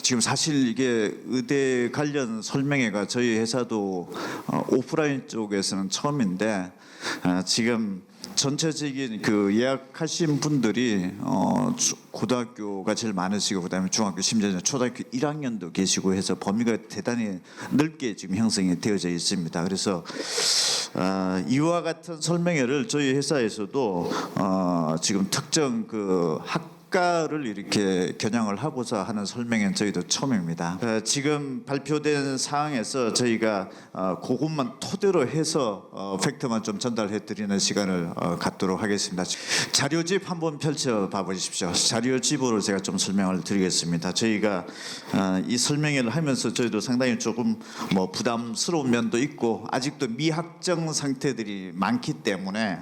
지금 사실 이게 의대 관련 설명회가 저희 회사도 오프라인 쪽에서는 처음인데 지금 전체적인 그 예약하신 분들이 고등학교가 제일 많으시고 그다음에 중학교 심지어 초등학교 1학년도 계시고 해서 범위가 대단히 넓게 지금 형성이 되어져 있습니다. 그래서 이와 같은 설명회를 저희 회사에서도 지금 특정 그 학과를 이렇게 겨냥을 하고자 하는 설명회는 저희도 처음입니다. 지금 발표된 사항에서 저희가 그것만 토대로 해서 팩트만 좀 전달해 드리는 시간을 갖도록 하겠습니다. 자료집 한번 펼쳐 봐 보십시오. 자료집으로 제가 좀 설명을 드리겠습니다. 저희가 이 설명회를 하면서 저희도 상당히 조금 뭐 부담스러운 면도 있고 아직도 미확정 상태들이 많기 때문에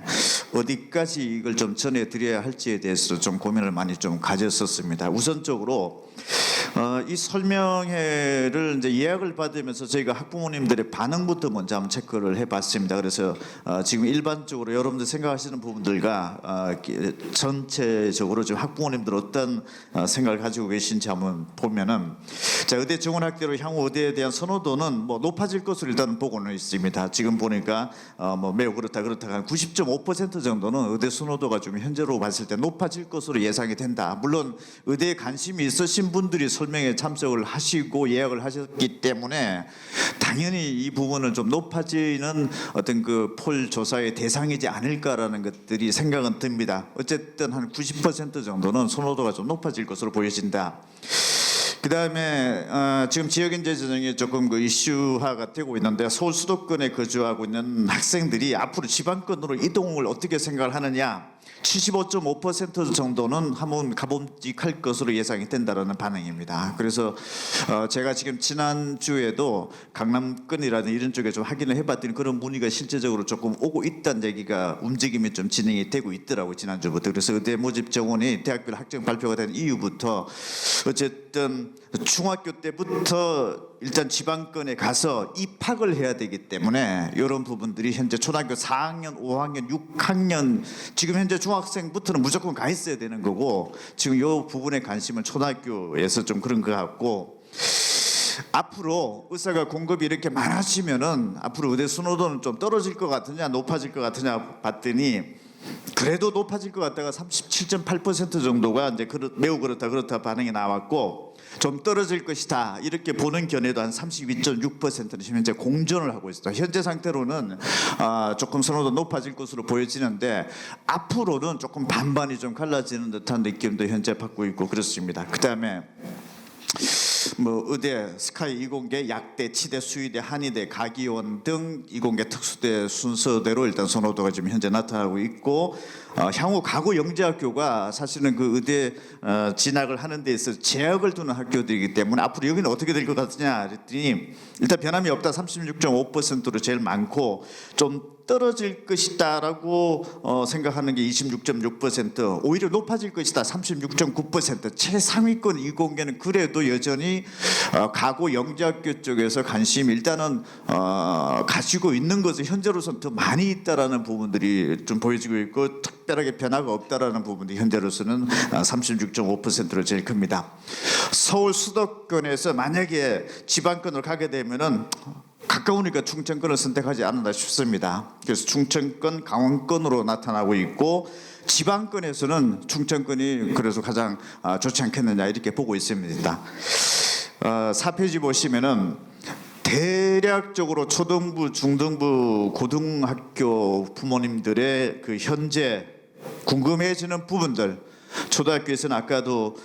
어디까지 이걸 좀 전해 드려야 할지에 대해서 좀 고민을 많이 좀 가졌었습니다. 우선적으로 이 설명회를 이제 예약을 받으면서 저희가 학부모님들의 반응부터 먼저 한번 체크를 해봤습니다. 그래서 지금 일반적으로 여러분들 생각하시는 부분들과 전체적으로 지금 학부모님들 어떤 생각을 가지고 계신지 한번 보면은 자 의대 정원학대로 향후 의대에 대한 선호도는 뭐 높아질 것으로 일단 보고는 있습니다. 지금 보니까 뭐 매우 그렇다 한 90.5% 정도는 의대 선호도가 좀 현재로 봤을 때 높아질 것으로 예상이 된다. 물론 의대에 관심이 있으신 분들이 설명에 참석을 하시고 예약을 하셨기 때문에 당연히 이 부분은 좀 높아지는 어떤 그 폴 조사의 대상이지 않을까라는 것들이 생각은 듭니다. 어쨌든 한 90% 정도는 선호도가 좀 높아질 것으로 보여진다. 그 다음에 지금 지역인재 전형이 조금 그 이슈화가 되고 있는데 서울 수도권에 거주하고 있는 학생들이 앞으로 지방권으로 이동을 어떻게 생각을 하느냐 75.5% 정도는 한번 가봄직할 것으로 예상이 된다는 반응입니다. 그래서 제가 지금 지난주에도 강남권이라든 이런 쪽에 좀 확인을 해봤더니 그런 문의가 실제적으로 조금 오고 있다는 얘기가 움직임이 좀 진행이 되고 있더라고요. 지난주부터. 그래서 의대 모집 정원이 대학별 학종 발표가 된 이후부터 어쨌든 중학교 때부터 일단 지방권에 가서 입학을 해야 되기 때문에 이런 부분들이 현재 초등학교 4학년, 5학년, 6학년 지금 현재 중학생부터는 무조건 가 있어야 되는 거고 지금 이 부분에 관심은 초등학교에서 좀 그런 것 같고 앞으로 의사가 공급이 이렇게 많아지면은 앞으로 의대 선호도는 좀 떨어질 것 같으냐 높아질 것 같으냐 봤더니 그래도 높아질 것 같다가 37.8% 정도가 이제 매우 그렇다 반응이 나왔고 좀 떨어질 것이다 이렇게 보는 견해도 한 32.6%는 현재 공존을 하고 있습니다. 현재 상태로는 조금 선호도 높아질 것으로 보여지는데 앞으로는 조금 반반이 좀 갈라지는 듯한 느낌도 현재 받고 있고 그렇습니다. 그 다음에 뭐 의대, 스카이 이공계, 약대, 치대, 수의대, 한의대, 가기원 등 이공계 특수대 순서대로 일단 선호도가 지금 현재 나타나고 있고 향후 가구 영재학교가 사실은 그 의대 진학을 하는 데 있어서 제약을 두는 학교들이기 때문에 앞으로 여기는 어떻게 될 것 같으냐 그랬더니 일단 변함이 없다 36.5%로 제일 많고 좀 떨어질 것이다라고 생각하는 게 26.6%, 오히려 높아질 것이다 36.9%. 최상위권 이공계는 그래도 여전히 가고 영재학교 쪽에서 관심이 일단은 가지고 있는 것은 현재로서는 더 많이 있다라는 부분들이 좀 보여지고 있고 특별하게 변화가 없다라는 부분이 현재로서는 36.5%로 제일 큽니다. 서울 수도권에서 만약에 지방권으로 가게 되면은 가까우니까 충청권을 선택하지 않는다 싶습니다. 그래서 충청권, 강원권으로 나타나고 있고 지방권에서는 충청권이 그래서 가장 좋지 않겠느냐 이렇게 보고 있습니다. 4페이지 보시면은 대략적으로 초등부, 중등부, 고등학교 부모님들의 그 현재 궁금해지는 부분들 초등학교에서는 아까도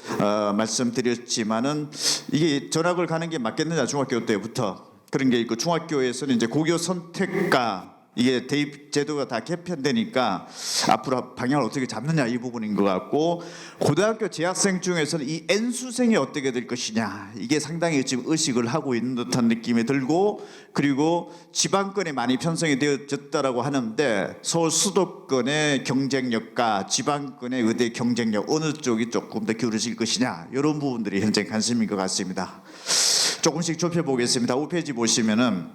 말씀드렸지만은 이게 전학을 가는 게 맞겠느냐 중학교 때부터 그런 게 있고 중학교에서는 이제 고교 선택과 이게 대입 제도가 다 개편되니까 앞으로 방향을 어떻게 잡느냐 이 부분인 것 같고 고등학교 재학생 중에서는 이 N수생이 어떻게 될 것이냐 이게 상당히 지금 의식을 하고 있는 듯한 느낌이 들고 그리고 지방권에 많이 편성이 되어졌다라고 하는데 서울 수도권의 경쟁력과 지방권의 의대 경쟁력 어느 쪽이 조금 더 기울어질 것이냐 이런 부분들이 현재 관심인 것 같습니다. 조금씩 좁혀보겠습니다. 5페이지 보시면은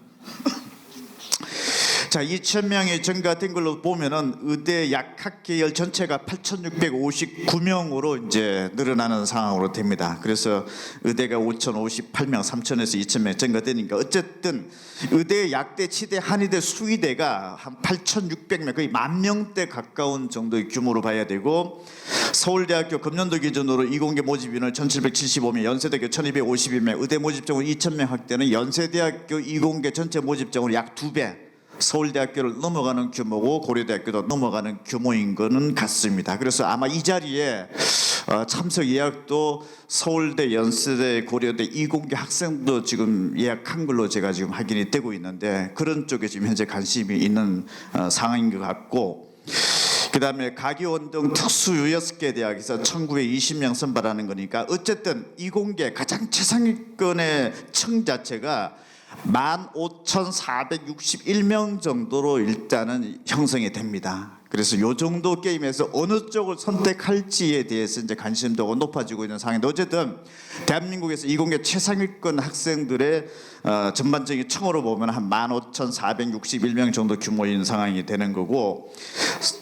자, 2,000명이 증가된 걸로 보면은 의대 약학 계열 전체가 8,659명으로 이제 늘어나는 상황으로 됩니다. 그래서 의대가 5,058명, 3,000에서 2,000명 증가되니까 어쨌든 의대, 약대, 치대, 한의대, 수의대가 한 8,600명, 거의 10,000명대 가까운 정도의 규모로 봐야 되고, 서울대학교 금년도 기준으로 이공계 모집 인원 1,775명, 연세대학교 1,252명, 의대 모집정원 2,000명 확대는 연세대학교 이공계 전체 모집정원 약 2배, 서울대학교를 넘어가는 규모고 고려대학교도 넘어가는 규모인 것은 같습니다. 그래서 아마 이 자리에 참석 예약도 서울대, 연세대, 고려대 이공계 학생도 지금 예약한 걸로 제가 지금 확인이 되고 있는데, 그런 쪽에 지금 현재 관심이 있는 상황인 것 같고, 그다음에 가기원 등 특수유 6개 대학에서 1,920명 선발하는 거니까 어쨌든 이공계 가장 최상위권의 층 자체가 15,461명 정도로 일단은 형성이 됩니다. 그래서 요 정도 게임에서 어느 쪽을 선택할지에 대해서 이제 관심도가 높아지고 있는 상황인데, 어쨌든 대한민국에서 이공계 최상위권 학생들의 전반적인 층으로 보면 한 15,461명 정도 규모인 상황이 되는 거고,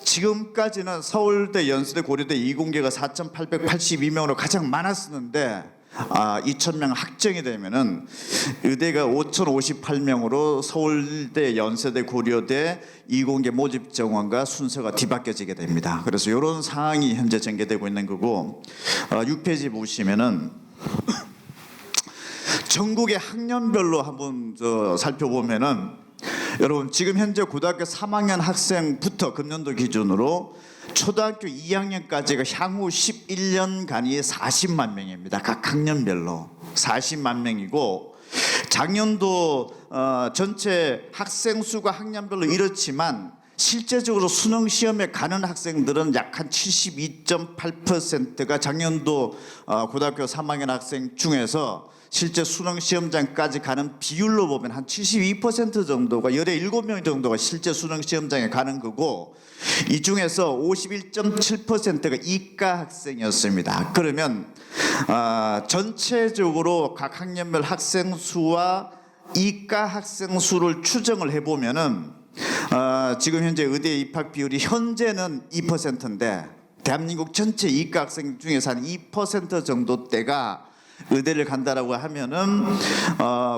지금까지는 서울대, 연세대, 고려대 이공계가 4,882명으로 가장 많았었는데 2,000명 확정이 되면은 의대가 5,058명으로 서울대, 연세대, 고려대 이공계 모집 정원과 순서가 뒤바뀌어지게 됩니다. 그래서 이런 상황이 현재 전개되고 있는 거고, 6페이지 보시면은 전국의 학년별로 한번 살펴보면은, 여러분 지금 현재 고등학교 3학년 학생부터 금년도 기준으로 초등학교 2학년까지가 향후 11년간이 40만 명입니다. 각 학년별로 40만 명이고, 작년도 전체 학생 수가 학년별로 이렇지만 실제적으로 수능 시험에 가는 학생들은 약 한 72.8%가 작년도 고등학교 3학년 학생 중에서 실제 수능 시험장까지 가는 비율로 보면 한 72% 정도가, 열에 7명 정도가 실제 수능 시험장에 가는 거고, 이 중에서 51.7%가 이과 학생이었습니다. 그러면 전체적으로 각 학년별 학생 수와 이과 학생 수를 추정을 해보면은 지금 현재 의대 입학 비율이 현재는 2%인데 대한민국 전체 이과 학생 중에서 한 2% 정도대가 의대를 간다라고 하면은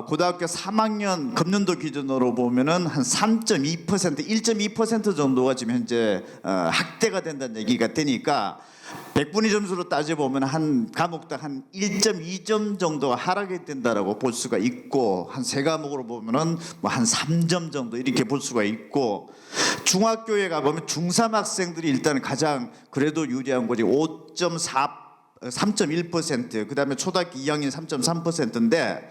고등학교 3학년 금년도 기준으로 보면은 한 3.2%, 1.2% 정도가 지금 현재 학대가 된다는 얘기가 되니까 100분위 점수로 따져보면 한 과목당 한 1.2점 정도가 하락이 된다라고 볼 수가 있고, 한 세 과목으로 보면은 뭐 한 3점 정도 이렇게 볼 수가 있고, 중학교에 가보면 중3 학생들이 일단 가장 그래도 유리한 거지. 3.1%, 그다음에 초등학교 2학년 3.3%인데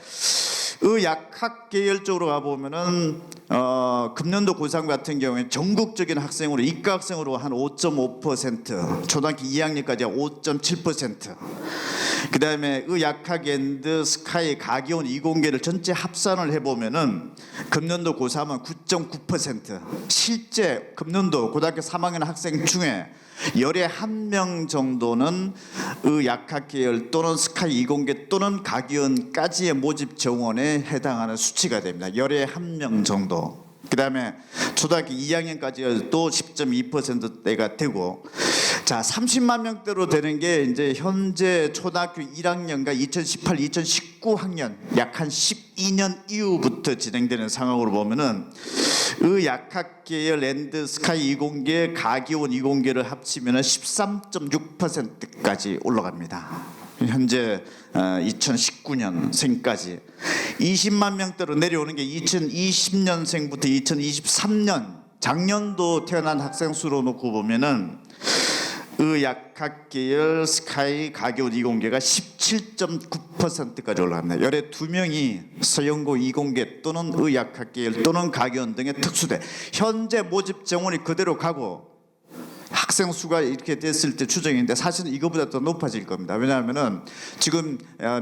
약학 계열 쪽으로 가보면은 금년도 고3 같은 경우에 전국적인 학생으로 이과 학생으로 한 5.5%, 초등학교 2학년까지 5.7%, 그다음에 약학 앤드 스카이 가기원 이공계를 전체 합산을 해보면은 금년도 고3은 9.9%, 실제 금년도 고등학교 3학년 학생 중에 열에 1명 정도는 약학 계열 또는 스카이 이공계 또는 가기원까지의 모집 정원에 해당하는 수치가 됩니다. 열에 1명 정도. 그다음에 초등학교 2학년까지도 10.2%대가 되고, 자 30만 명대로 되는 게 이제 현재 초등학교 1학년과 2018, 2019학년 약 한 12년 이후부터 진행되는 상황으로 보면은 약학 계열 앤드 스카이 이공계, 가기원 이공계를 합치면은 13.6%까지 올라갑니다. 현재 2019년생까지 20만 명대로 내려오는 게 2020년생부터 2023년 작년도 태어난 학생 수로 놓고 보면은 약학 계열 스카이 가기원 이공계가 17.9%까지 올라갑니다. 열에 2명이 서영고 이공계 또는 약학 계열 또는 가기원 등의 특수대. 현재 모집 정원이 그대로 가고 학생 수가 이렇게 됐을 때 추정인데 사실은 이거보다 더 높아질 겁니다. 왜냐하면은 지금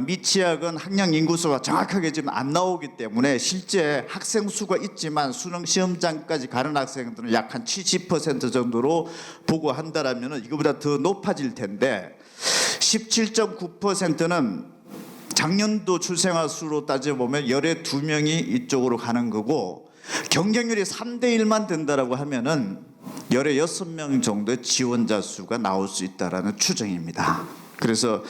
미취학은 학령 인구수가 정확하게 지금 안 나오기 때문에 실제 학생 수가 있지만 수능 시험장까지 가는 학생들은 약 한 70% 정도로 보고 한다라면은 이거보다 더 높아질 텐데, 17.9%는 작년도 출생아 수로 따져보면 열에 2명이 이쪽으로 가는 거고, 경쟁률이 3대 1만 된다라고 하면은 열에 6명 정도의 지원자 수가 나올 수 있다라는 추정입니다. 그래서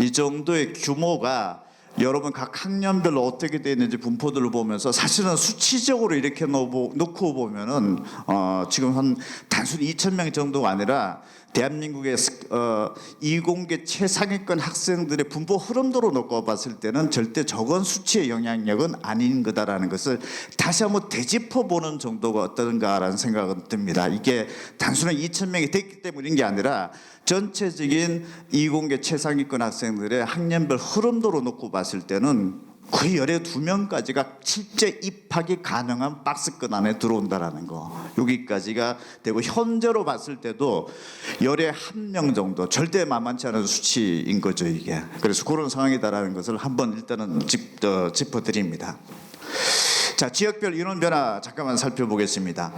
이 정도의 규모가 여러분 각 학년별로 어떻게 되어 있는지 분포들을 보면서 사실은 수치적으로 이렇게 놓고 보면은 지금 한 단순히 2,000명 정도가 아니라 대한민국의 이공계 최상위권 학생들의 분포 흐름도로 놓고 봤을 때는 절대 적은 수치의 영향력은 아닌 거다라는 것을 다시 한번 되짚어 보는 정도가 어떤가라는 생각은 듭니다. 이게 단순한 2,000명이 됐기 때문인 게 아니라 전체적인 이공계 최상위권 학생들의 학년별 흐름도로 놓고 봤을 때는 거의 열에 2명까지가 실제 입학이 가능한 박스권 안에 들어온다라는 거, 여기까지가 되고 현재로 봤을 때도 열에 1명 정도 절대 만만치 않은 수치인 거죠 이게. 그래서 그런 상황이다라는 것을 한번 일단은 짚어드립니다. 자, 지역별 인원 변화 잠깐만 살펴보겠습니다.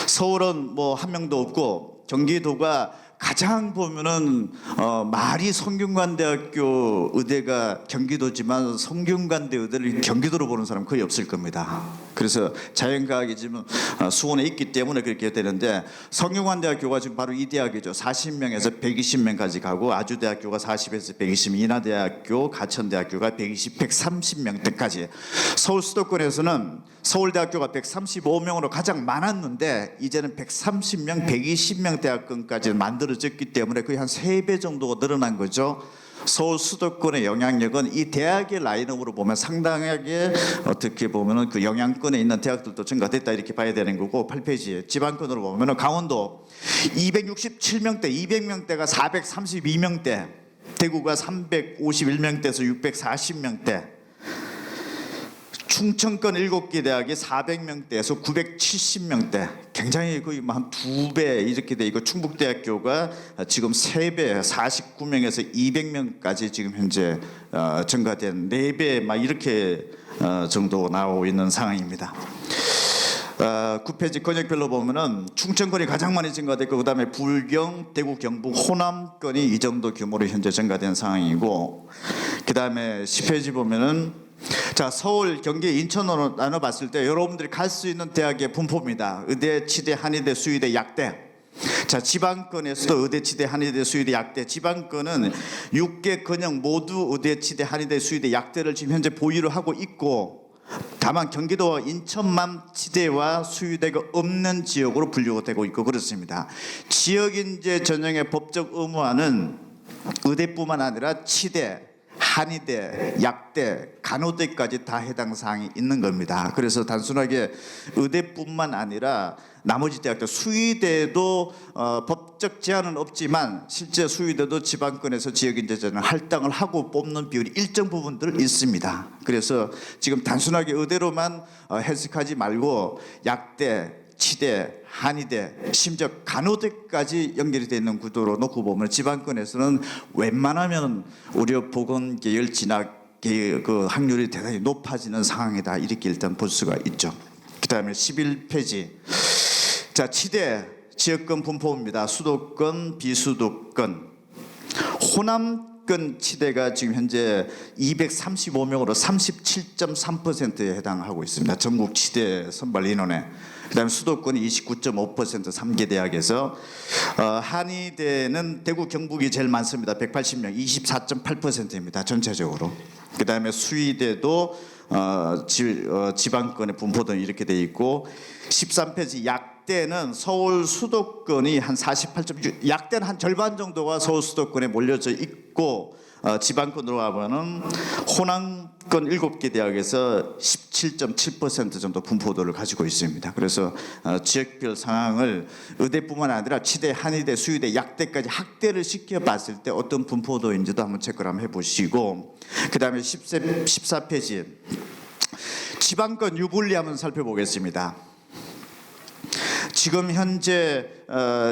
서울은 뭐 1명도 없고 경기도가 가장 보면은 말이 성균관대학교 의대가 경기도지만 성균관대 의대를 경기도로 보는 사람 거의 없을 겁니다. 그래서 자연과학이지만 수원에 있기 때문에 그렇게 되는데 성균관대학교가 지금 바로 이 대학이죠. 40명에서 120명까지 가고 아주대학교가 40에서 120, 인하대학교, 가천대학교가 120, 130명대까지. 서울 수도권에서는 서울대학교가 135명으로 가장 많았는데 이제는 130명, 120명 대학군까지 만들어졌기 때문에 거의 한 3배 정도가 늘어난 거죠. 서울 수도권의 영향력은 이 대학의 라인업으로 보면 상당하게 어떻게 보면은 그 영향권에 있는 대학들도 증가됐다 이렇게 봐야 되는 거고, 8페이지에 지방권으로 보면은 강원도 267명대, 200명대가 432명대, 대구가 351명대에서 640명대, 충청권 7개 대학이 400명대에서 970명대, 굉장히 거의 한 2배 이렇게 돼 있고, 충북대학교가 지금 3배 49명에서 200명까지 지금 현재 증가된 4배 막 이렇게 정도 나오고 있는 상황입니다. 9페이지 권역별로 보면은 충청권이 가장 많이 증가됐고, 그다음에 불경, 대구, 경북, 호남권이 이 정도 규모로 현재 증가된 상황이고, 그다음에 10페이지 보면은 자, 서울, 경기, 인천으로 나눠봤을 때 여러분들이 갈 수 있는 대학의 분포입니다. 의대, 치대, 한의대, 수의대, 약대. 자, 지방권에서도 의대, 치대, 한의대, 수의대, 약대. 지방권은 6개 권역 모두 의대, 치대, 한의대, 수의대, 약대를 지금 현재 보유를 하고 있고, 다만 경기도와 인천만 치대와 수의대가 없는 지역으로 분류가 되고 있고 그렇습니다. 지역인재 전형의 법적 의무화는 의대뿐만 아니라 치대, 한의대, 약대, 간호대까지 다 해당 사항이 있는 겁니다. 그래서 단순하게 의대뿐만 아니라 나머지 대학들, 수의대도 법적 제한은 없지만 실제 수의대도 지방권에서 지역인재자는 할당을 하고 뽑는 비율이 일정 부분들 있습니다. 그래서 지금 단순하게 의대로만 해석하지 말고 약대, 치대, 한의대, 심지어 간호대까지 연결이 되어 있는 구도로 놓고 보면 지방권에서는 웬만하면 의료 보건 계열 진학 그 확률이 대단히 높아지는 상황이다, 이렇게 일단 볼 수가 있죠. 그다음에 11페이지. 자, 치대 지역권 분포입니다. 수도권, 비수도권. 호남권 치대가 지금 현재 235명으로 37.3%에 해당하고 있습니다. 전국 치대 선발 인원에. 그다음에 수도권이 29.5% 3개 대학에서, 한의대는 대구, 경북이 제일 많습니다. 180명, 24.8%입니다. 전체적으로. 그다음에 수의대도 지방권의 분포도 이렇게 돼 있고, 13페이지 약대는 서울 수도권이 한 48.6, 약대는 한 절반 정도가 서울 수도권에 몰려져 있고, 지방권으로 가면은 호남권 7개 대학에서 17.7% 정도 분포도를 가지고 있습니다. 그래서 지역별 상황을 의대뿐만 아니라 치대, 한의대, 수의대, 약대까지 학대를 시켜봤을 때 어떤 분포도인지도 한번 체크를 한번 해보시고, 그 다음에 14페이지 지방권 유불리 한번 살펴보겠습니다. 지금 현재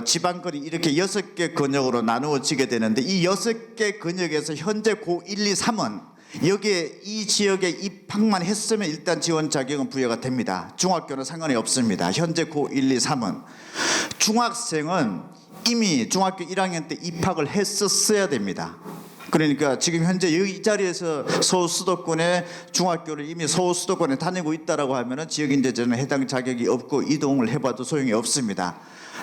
지방권이 이렇게 6개 권역으로 나누어지게 되는데, 이 6개 권역에서 현재 고 1, 2, 3은 여기에 이 지역에 입학만 했으면 일단 지원 자격은 부여가 됩니다. 중학교는 상관이 없습니다. 현재 고 1, 2, 3은. 중학생은 이미 중학교 1학년 때 입학을 했었어야 됩니다. 그러니까 지금 현재 여기 이 자리에서 서울 수도권의 중학교를 이미 서울 수도권에 다니고 있다라고 하면은 지역인재제는 해당 자격이 없고 이동을 해봐도 소용이 없습니다.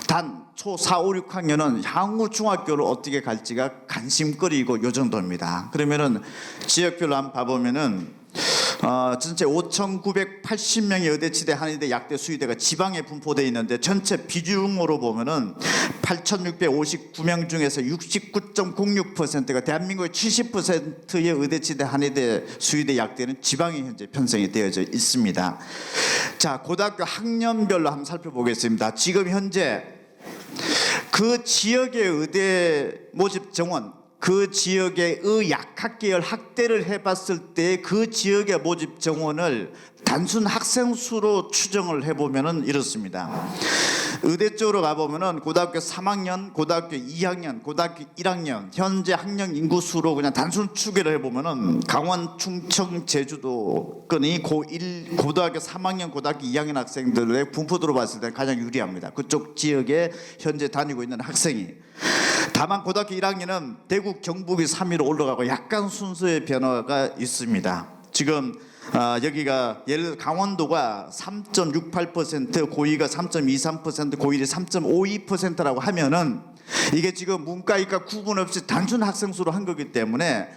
단 초 4, 5, 6학년은 향후 중학교를 어떻게 갈지가 관심거리고 요 정도입니다. 그러면은 지역별로 한번 봐보면은 전체 5,980명의 의대치대, 한의대, 약대, 수의대가 지방에 분포되어 있는데 전체 비중으로 보면은 8,659명 중에서 69.06%가 대한민국의 70%의 의대치대, 한의대, 수의대, 약대는 지방에 현재 편성이 되어져 있습니다. 자, 고등학교 학년별로 한번 살펴보겠습니다. 지금 현재 그 지역의 의대 모집 정원, 그 지역의 의약학계열 학대를 해봤을 때 그 지역의 모집 정원을 단순 학생 수로 추정을 해보면은 이렇습니다. 의대 쪽으로 가보면은 고등학교 3학년, 고등학교 2학년, 고등학교 1학년 현재 학령 인구 수로 그냥 단순 추계를 해보면은 강원, 충청, 제주도권이 고1 고등학교 3학년, 고등학교 2학년 학생들의 분포도로 봤을 때 가장 유리합니다. 그쪽 지역에 현재 다니고 있는 학생이. 다만 고등학교 1학년은 대구, 경북이 3위로 올라가고 약간 순서의 변화가 있습니다. 지금 여기가 예를 들어 강원도가 3.68%, 고2가 3.23%, 고1이 3.52%라고 하면은 이게 지금 문과, 이과 구분 없이 단순 학생 수로 한 거기 때문에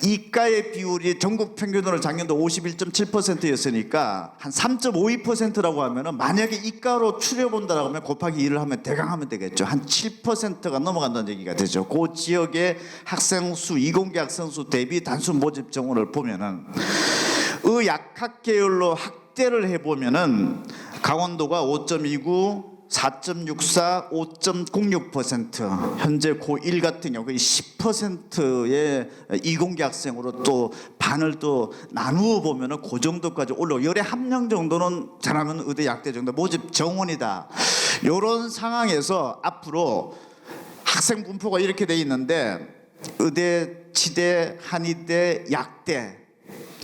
이과의 비율이 전국 평균으로 작년도 51.7%였으니까 한 3.52%라고 하면은 만약에 이과로 추려본다라고 하면 곱하기 2를 하면 대강 하면 되겠죠. 한 7%가 넘어간다는 얘기가 되죠. 그 지역의 학생 수, 이공계 학생 수 대비 단순 모집 정원을 보면은 의약학 계열로 학대를 해보면은 강원도가 5.29, 4.64, 5.06%, 현재 고1 같은 경우 거의 10%의 이공계 학생으로 또 반을 또 나누어 보면은 그 정도까지 올라오고 열의 한 명 정도는 잘하면 의대 약대 정도 모집 정원이다. 이런 상황에서 앞으로 학생 분포가 이렇게 돼 있는데 의대, 치대, 한의대, 약대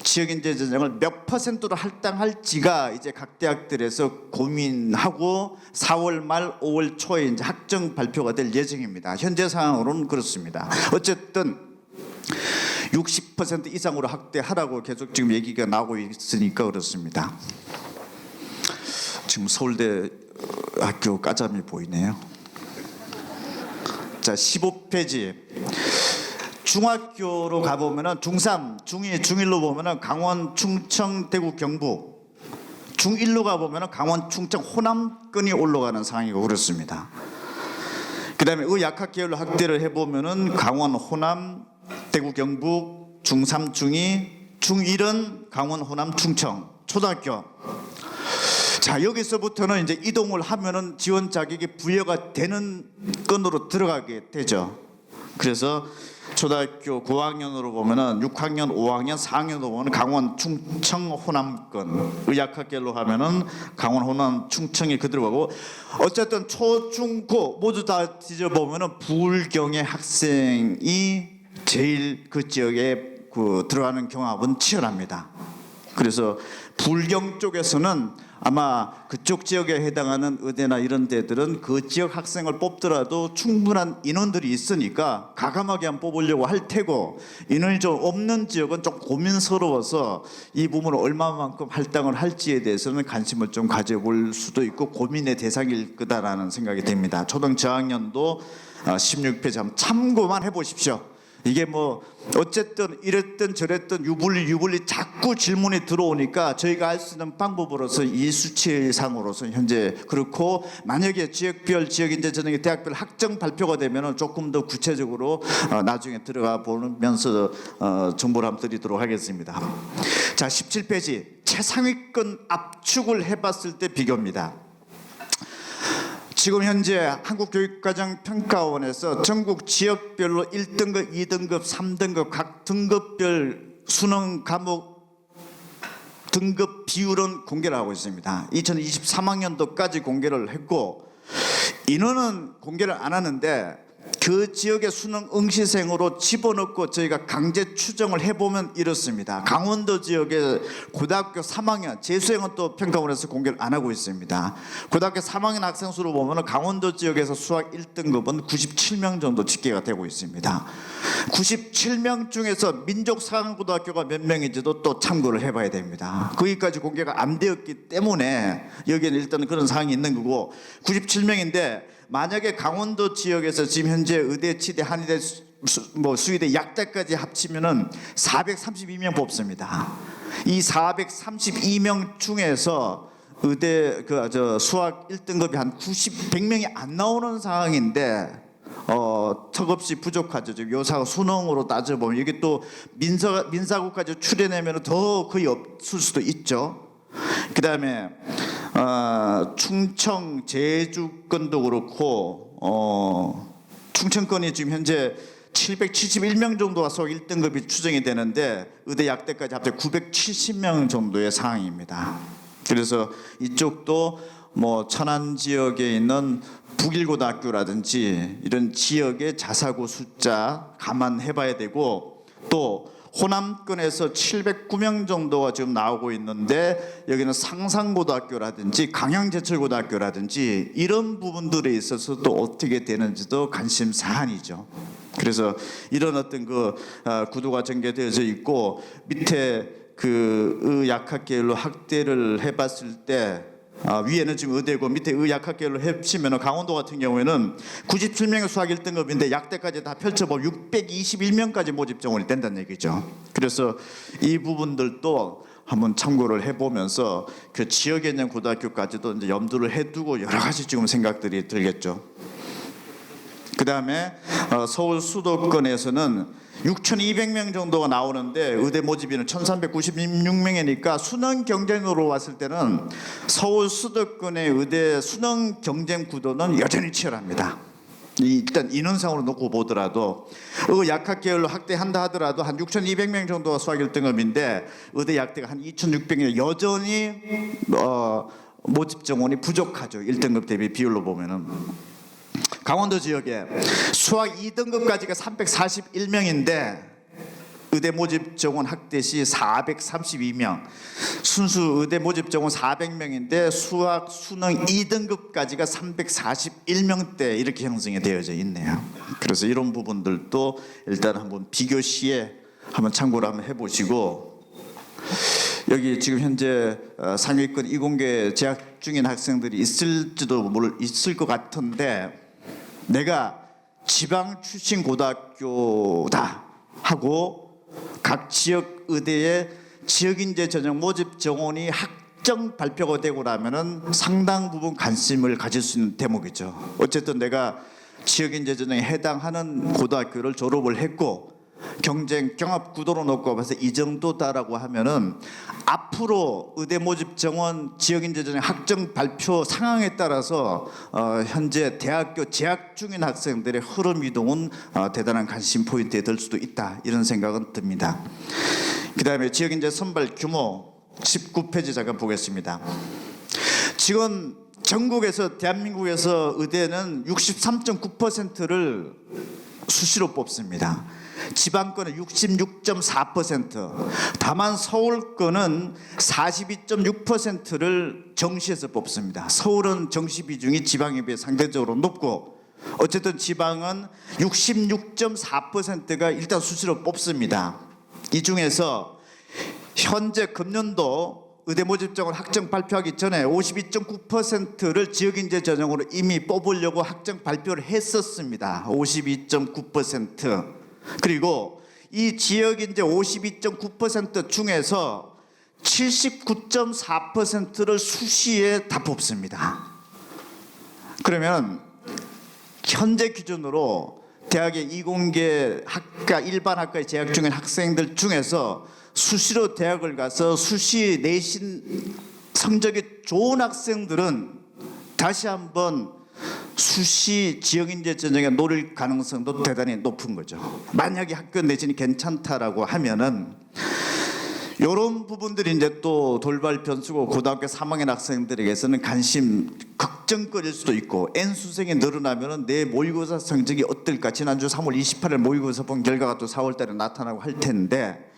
지역인재 전형을 몇 퍼센트로 할당할지가 이제 각 대학들에서 고민하고 4월 말 5월 초에 이제 학정 발표가 될 예정입니다. 현재 상황으로는 그렇습니다. 어쨌든 60% 이상으로 확대하라고 계속 지금 얘기가 나오고 있으니까 그렇습니다. 지금 서울대 학교 까잠이 보이네요. 자, 15페이지. 중학교로 가보면은 중3, 중2, 중1로 보면은 강원, 충청, 대구, 경북. 중1로 가보면은 강원, 충청, 호남권이 올라가는 상황이고 그렇습니다. 그 다음에 의약학 계열로 학대를 해보면은 강원, 호남, 대구, 경북, 중3, 중2, 중1은 강원, 호남, 충청, 초등학교. 자, 여기서부터는 이제 이동을 하면은 지원 자격이 부여가 되는 건으로 들어가게 되죠. 그래서 초등학교 9학년으로 보면은 6학년, 5학년, 4학년으로 보면 강원, 충청, 호남권 의약학계열로 하면은 강원, 호남, 충청이 그대로 가고 어쨌든 초, 중, 고 모두 다 뒤져보면은 부울경의 학생이 제일 그 지역에 들어가는 경합은 치열합니다. 그래서 부울경 쪽에서는 아마 그쪽 지역에 해당하는 의대나 이런 데들은 그 지역 학생을 뽑더라도 충분한 인원들이 있으니까 과감하게 한번 뽑으려고 할 테고 인원이 좀 없는 지역은 좀 고민스러워서 이 부분을 얼마만큼 할당을 할지에 대해서는 관심을 좀 가져볼 수도 있고 고민의 대상일 거다라는 생각이 듭니다. 초등 저학년도 16페이지 한번 참고만 해보십시오. 이게 뭐 어쨌든 이랬든 저랬든 유불리 자꾸 질문이 들어오니까 저희가 할 수 있는 방법으로서 이 수치상으로서 현재 그렇고 만약에 지역별 지역인재 전형의 대학별 학정 발표가 되면 조금 더 구체적으로 나중에 들어가 보면서 정보를 한번 드리도록 하겠습니다. 자, 17페이지 최상위권 압축을 해봤을 때 비교입니다. 지금 현재 한국교육과정평가원에서 전국 지역별로 1등급, 2등급, 3등급 각 등급별 수능 과목 등급 비율은 공개를 하고 있습니다. 2023학년도까지 공개를 했고 인원은 공개를 안 하는데 그 지역의 수능 응시생으로 집어넣고 저희가 강제 추정을 해보면 이렇습니다. 강원도 지역의 고등학교 3학년 재수생은 또 평가원에서 공개를 안 하고 있습니다. 고등학교 3학년 학생 수로 보면 강원도 지역에서 수학 1등급은 97명 정도 집계가 되고 있습니다. 97명 중에서 민족사관고등학교가 몇 명인지도 또 참고를 해봐야 됩니다. 거기까지 공개가 안 되었기 때문에 여기에는 일단 그런 사항이 있는 거고, 97명인데 만약에 강원도 지역에서 지금 현재 의대, 치대, 한의대, 수의대, 약대까지 합치면은 432명 뽑습니다. 이 432명 중에서 의대 수학 1등급이 한 100명이 안 나오는 상황인데 턱없이 부족하죠. 지금 요사가 수능으로 따져보면 이게 또 민사고까지 추려내면 더 거의 없을 수도 있죠. 그 다음에 충청, 제주권도 그렇고 충청권이 지금 현재 771명 정도가 수학 1등급이 추정이 되는데 의대, 약대까지 합쳐 970명 정도의 상황입니다. 그래서 이쪽도 천안 지역에 있는 북일고등학교라든지 이런 지역의 자사고 숫자 감안해봐야 되고, 또 호남권에서 709명 정도가 지금 나오고 있는데 여기는 상산고등학교라든지 강양제철고등학교라든지 이런 부분들에 있어서 또 어떻게 되는지도 관심 사안이죠. 그래서 이런 어떤 구도가 전개되어져 있고, 밑에 의약학계열로 학대를 해봤을 때 위에는 지금 의대고 밑에 의약학계열로 합치면 강원도 같은 경우에는 97명의 수학 1등급인데 약대까지 다 펼쳐보면 621명까지 모집 정원이 된다는 얘기죠. 그래서 이 부분들도 한번 참고를 해보면서 그 지역에 있는 고등학교까지도 이제 염두를 해두고 여러 가지 지금 생각들이 들겠죠. 그 다음에 서울 수도권에서는 6,200명 정도가 나오는데 의대 모집인은 1,396명이니까 수능 경쟁으로 왔을 때는 서울 수도권의 의대 수능 경쟁 구도는 여전히 치열합니다. 일단 인원상으로 놓고 보더라도 약학 계열로 학대한다 하더라도 한 6,200명 정도가 수학 1등급인데 의대 약대가 한 2,600명, 여전히 모집 정원이 부족하죠. 1등급 대비 비율로 보면은. 강원도 지역에 수학 2등급까지가 341명인데 의대 모집 정원 학대 시 432명, 순수 의대 모집 정원 400명인데 수학 수능 2등급까지가 341명대 이렇게 형성이 되어져 있네요. 그래서 이런 부분들도 일단 한번 비교 시에 한번 참고를 한번 해보시고, 여기 지금 현재 상위권 이공계 재학 중인 학생들이 있을 것 같은데, 내가 지방 출신 고등학교다 하고 각 지역 의대의 지역인재 전형 모집 정원이 확정 발표가 되고 나면은 상당 부분 관심을 가질 수 있는 대목이죠. 어쨌든 내가 지역인재 전형에 해당하는 고등학교를 졸업을 했고 경쟁 경합 구도로 놓고 봐서 이 정도다라고 하면은 앞으로 의대 모집 정원 지역인재 전형 확정 발표 상황에 따라서 현재 대학교 재학 중인 학생들의 흐름 이동은 대단한 관심 포인트에 들 수도 있다, 이런 생각은 듭니다. 그 다음에 지역인재 선발 규모 19페이지 잠깐 보겠습니다. 지금 전국에서 대한민국에서 의대는 63.9%를 수시로 뽑습니다. 지방권은 66.4%, 다만 서울권은 42.6%를 정시에서 뽑습니다. 서울은 정시 비중이 지방에 비해 상대적으로 높고, 어쨌든 지방은 66.4%가 일단 수시로 뽑습니다. 이 중에서 현재 금년도 의대 모집 정원 확정 발표하기 전에 52.9%를 지역인재 전형으로 이미 뽑으려고 확정 발표를 했었습니다. 52.9%. 그리고 이 지역인재 52.9% 중에서 79.4%를 수시에 다 뽑습니다. 그러면 현재 기준으로 대학의 이공계 학과, 일반 학과에 재학 중인 학생들 중에서 수시로 대학을 가서 수시 내신 성적이 좋은 학생들은 다시 한번 수시 지역인재 전형에 노릴 가능성도 대단히 높은 거죠. 만약에 학교 내신이 괜찮다라고 하면은 이런 부분들이 이제 또 돌발 변수고 고등학교 3학년 학생들에게서는 관심 걱정거릴 수도 있고 N수생이 늘어나면 내 모의고사 성적이 어떨까. 지난주 3월 28일 모의고사 본 결과가 또 4월 달에 나타나고 할 텐데,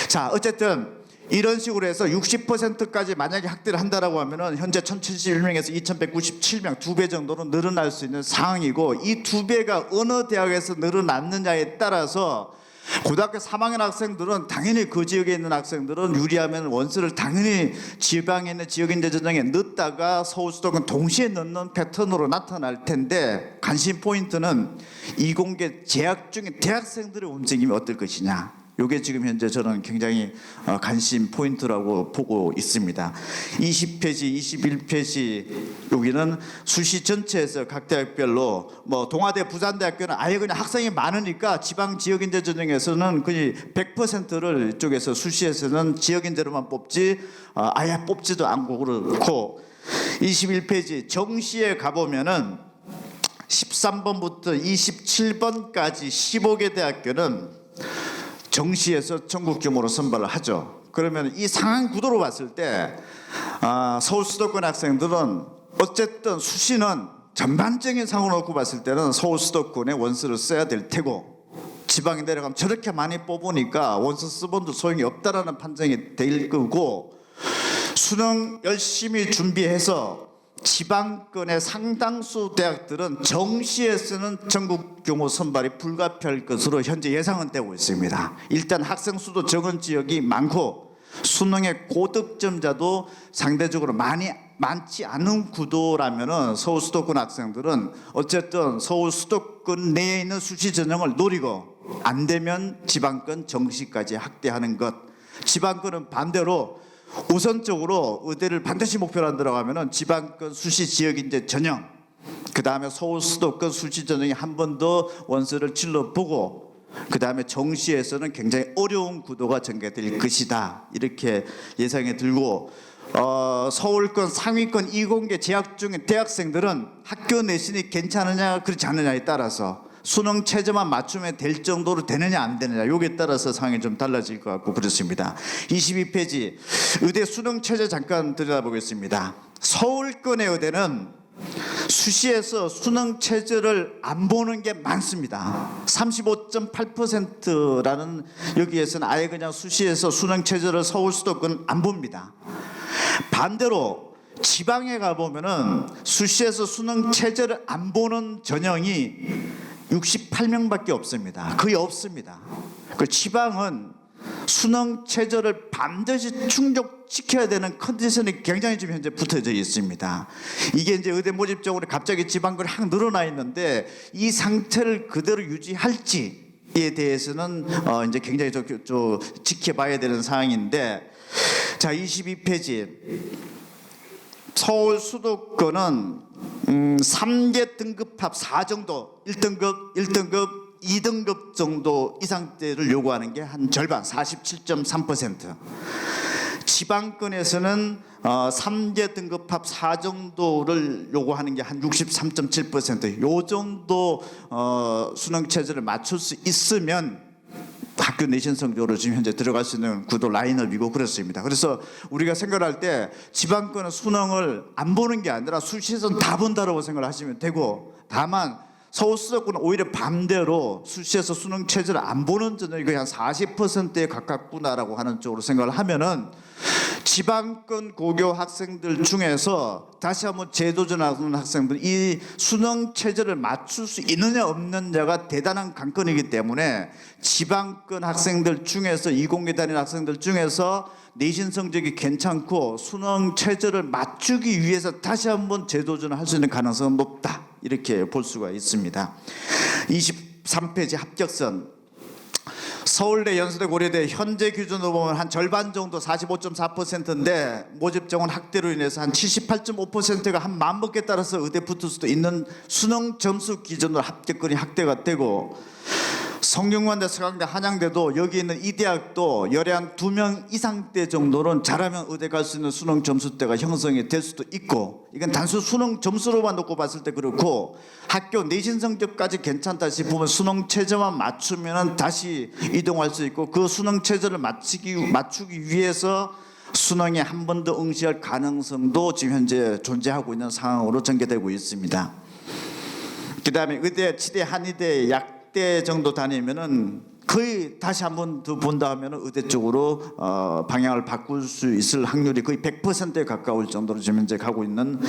자 어쨌든 이런 식으로 해서 60%까지 만약에 확대를 한다라고 하면은 현재 1071명에서 2197명 2배 정도로 늘어날 수 있는 상황이고, 이 2배가 어느 대학에서 늘어났느냐에 따라서 고등학교 3학년 학생들은 당연히 그 지역에 있는 학생들은 유리하면 원서를 당연히 지방에 있는 지역인재 전형에 넣다가 서울 수도권 동시에 넣는 패턴으로 나타날 텐데, 관심 포인트는 이공계 재학 중인 대학생들의 움직임이 어떨 것이냐. 이게 지금 현재 저는 굉장히 관심 포인트라고 보고 있습니다. 20페이지, 21페이지 여기는 수시 전체에서 각 대학별로 뭐 동아대, 부산대학교는 아예 그냥 학생이 많으니까 지방 지역인재 전형에서는 거의 100%를 이쪽에서 수시에서는 지역인재로만 뽑지 아예 뽑지도 않고 그렇고, 21페이지 정시에 가보면은 13번부터 27번까지 15개 대학교는 정시에서 전국 규모로 선발을 하죠. 그러면 이 상황 구도로 봤을 때 서울 수도권 학생들은 어쨌든 수시는 전반적인 상황을 놓고 봤을 때는 서울 수도권에 원서를 써야 될 테고, 지방에 내려가면 저렇게 많이 뽑으니까 원서 써본도 소용이 없다라는 판정이 될 거고, 수능 열심히 준비해서 지방권의 상당수 대학들은 정시에서는 전국 규모 선발이 불가피할 것으로 현재 예상은 되고 있습니다. 일단 학생 수도 적은 지역이 많고 수능의 고득점자도 상대적으로 많지 않은 구도라면은 서울 수도권 학생들은 어쨌든 서울 수도권 내에 있는 수시 전형을 노리고, 안 되면 지방권 정시까지 확대하는 것. 지방권은 반대로 우선적으로 의대를 반드시 목표로 한다고 하면은 지방권 수시 지역인재 전형, 그 다음에 서울 수도권 수시 전형에 한 번 더 원서를 질러보고, 그 다음에 정시에서는 굉장히 어려운 구도가 전개될 것이다, 이렇게 예상이 들고, 서울권 상위권 이공계 재학 중인 대학생들은 학교 내신이 괜찮으냐 그렇지 않느냐에 따라서 수능 최저만 맞추면 될 정도로 되느냐 안 되느냐, 여기에 따라서 상황이 좀 달라질 것 같고 그렇습니다. 22페이지 의대 수능 최저 잠깐 들여다보겠습니다. 서울권의 의대는 수시에서 수능 최저를 안 보는 게 많습니다. 35.8%라는 여기에서는 아예 그냥 수시에서 수능 최저를 서울 수도권 안 봅니다. 반대로 지방에 가보면은 수시에서 수능 최저를 안 보는 전형이 68명밖에 없습니다. 거의 없습니다. 그 지방은 수능 최저를 반드시 충족시켜야 되는 컨디션이 굉장히 지금 현재 붙어져 있습니다. 이게 이제 의대 모집적으로 갑자기 지방권이 확 늘어나 있는데 이 상태를 그대로 유지할지에 대해서는 이제 굉장히 좀 지켜봐야 되는 상황인데, 자 22페이지 서울 수도권은 3개 등급합 4 정도, 1등급, 2등급 정도 이상대를 요구하는 게 한 절반, 47.3%. 지방권에서는 3개 등급합 4 정도를 요구하는 게 한 63.7%. 요 정도 수능 체제를 맞출 수 있으면 학교 내신 성적으로 지금 현재 들어갈 수 있는 구도 라인업이고 그렇습니다. 그래서 우리가 생각할 때 지방권은 수능을 안 보는 게 아니라 수시에서는 다 본다라고 생각하시면 되고, 다만 서울 수도권은 오히려 반대로 수시에서 수능 최저를 안 보는 전형이 거의 한 40%에 가깝구나라고 하는 쪽으로 생각을 하면은, 지방권 고교 학생들 중에서 다시 한번 재도전하는 학생들, 이 수능 체제를 맞출 수 있느냐 없느냐가 대단한 관건이기 때문에 지방권 학생들 중에서 이공계 다니는 학생들 중에서 내신 성적이 괜찮고 수능 체제를 맞추기 위해서 다시 한번 재도전을 할 수 있는 가능성은 높다, 이렇게 볼 수가 있습니다. 23페이지 합격선, 서울대, 연세대, 고려대 현재 기준으로 보면 한 절반 정도 45.4%인데 모집 정원 확대로 인해서 한 78.5%가 한 만번께 따라서 의대 붙을 수도 있는 수능 점수 기준으로 합격권이 확대가 되고, 성균관대, 서강대, 한양대도 여기 있는 이 대학도 열에 한 2명 이상대 정도는 잘하면 의대 갈 수 있는 수능 점수대가 형성이 될 수도 있고, 이건 단순 수능 점수로만 놓고 봤을 때 그렇고, 학교 내신 성적까지 괜찮다 싶으면 수능 최저만 맞추면 다시 이동할 수 있고, 그 수능 최저를 맞추기 위해서 수능에 한 번 더 응시할 가능성도 지금 현재 존재하고 있는 상황으로 전개되고 있습니다. 그다음에 의대, 치대, 한의대, 약대 정도 다니면은 거의 다시 한 번 더 본다 하면은 의대 쪽으로 방향을 바꿀 수 있을 확률이 거의 100%에 가까울 정도로 지금 현재 가고 있는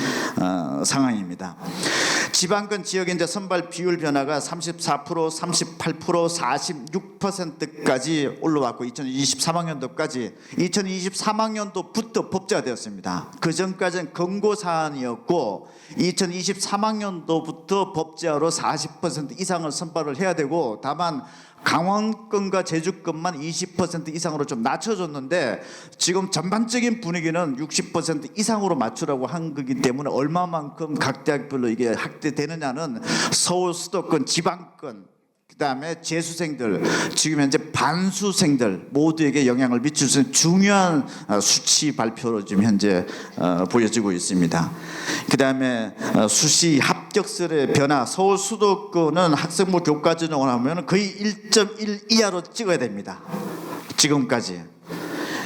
상황입니다. 지방권 지역의 이제 선발 비율 변화가 34%, 38%, 46%까지 올라왔고 2023학년도까지 2023학년도부터 법제화되었습니다. 그 전까지는 권고 사안이었고 2023학년도부터 법제화로 40% 이상을 선발을 해야 되고 다만 강원권과 제주권만 20% 이상으로 좀 낮춰줬는데 지금 전반적인 분위기는 60% 이상으로 맞추라고 한 거기 때문에 얼마만큼 각 대학별로 이게 확대되느냐는 서울 수도권, 지방권, 그다음에 재수생들, 지금 현재 반수생들 모두에게 영향을 미칠 수 있는 중요한 수치 발표로 지금 현재 보여지고 있습니다. 그다음에 수시 합격설의 변화, 서울 수도권은 학생부 교과 전형을 하면 거의 1.1 이하로 찍어야 됩니다. 지금까지.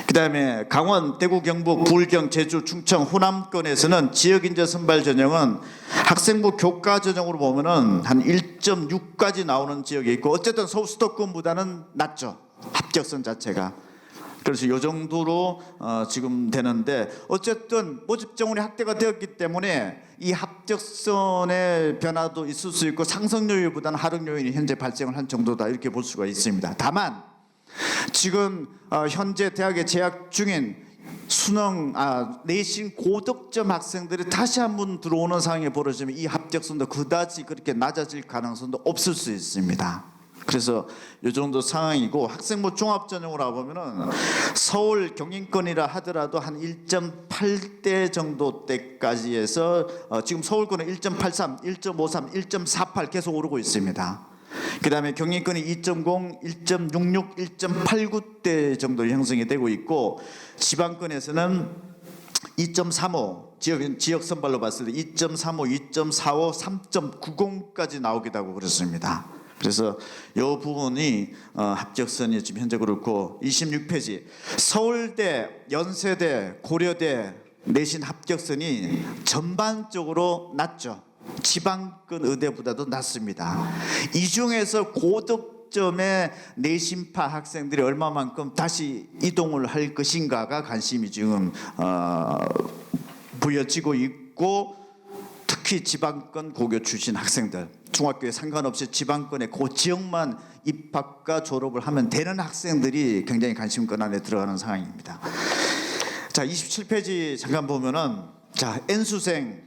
그다음에 강원, 대구, 경북, 불경, 제주, 충청, 호남권에서는 지역인재 선발 전형은 학생부 교과 전형으로 보면은 한 1.6까지 나오는 지역이 있고 어쨌든 서울 수도권보다는 낮죠. 합격선 자체가. 그래서 이 정도로 지금 되는데 어쨌든 모집 정원이 확대가 되었기 때문에 이 합격선의 변화도 있을 수 있고 상승 요인보다는 하락 요인이 현재 발생을 한 정도다 이렇게 볼 수가 있습니다. 다만 지금 현재 대학에 재학 중인 수능 내신 고득점 학생들이 다시 한번 들어오는 상황이 벌어지면 이 합격선도 그다지 그렇게 낮아질 가능성도 없을 수 있습니다. 그래서 이 정도 상황이고 학생부 종합전형으로 보면은 서울 경인권이라 하더라도 한 1.8대 정도 때까지 해서 지금 서울권은 1.83, 1.53, 1.48 계속 오르고 있습니다. 그 다음에 경인권이 2.0, 1.66, 1.89대 정도 형성이 되고 있고 지방권에서는 2.35 지역 선발로 봤을 때 2.35, 2.45, 3.90까지 나오기도 하고 그렇습니다. 그래서 이 부분이 합격선이 지금 현재 그렇고 26페이지 서울대, 연세대, 고려대 내신 합격선이 전반적으로 낮죠. 지방권 의대보다도 낮습니다. 이 중에서 고득점의 내신파 학생들이 얼마만큼 다시 이동을 할 것인가가 관심이 지금 보여지고 있고 특히 지방권 고교 출신 학생들 중학교에 상관없이 지방권의 그 지역만 입학과 졸업을 하면 되는 학생들이 굉장히 관심권 안에 들어가는 상황입니다. 자 27페이지 잠깐 보면은 자 N수생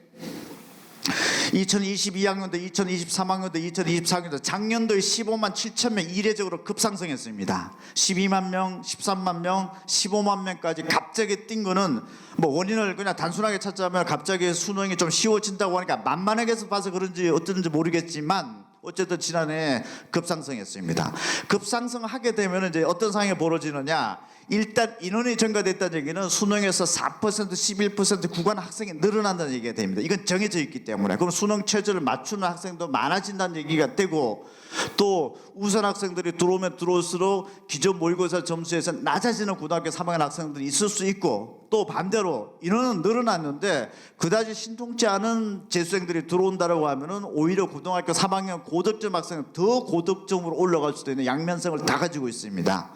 2022학년도, 2023학년도, 2024학년도 작년도에 15만 7천 명 이례적으로 급상승했습니다. 12만 명, 13만 명, 15만 명까지 갑자기 뛴 거는 뭐 원인을 그냥 단순하게 찾자면 갑자기 수능이 좀 쉬워진다고 하니까 만만하게 봐서 그런지 어쩐지 모르겠지만 어쨌든 지난해 급상승했습니다. 급상승하게 되면 이제 어떤 상황이 벌어지느냐? 일단 인원이 증가됐다는 얘기는 수능에서 4%, 11% 구간 학생이 늘어난다는 얘기가 됩니다. 이건 정해져 있기 때문에 그럼 수능 최저를 맞추는 학생도 많아진다는 얘기가 되고 또 우선 학생들이 들어오면 들어올수록 기존 모의고사 점수에서 낮아지는 고등학교 3학년 학생들이 있을 수 있고 또 반대로 인원은 늘어났는데 그다지 신통치 않은 재수생들이 들어온다라고 하면은 오히려 고등학교 3학년 고득점 학생은 더 고득점으로 올라갈 수도 있는 양면성을 다 가지고 있습니다.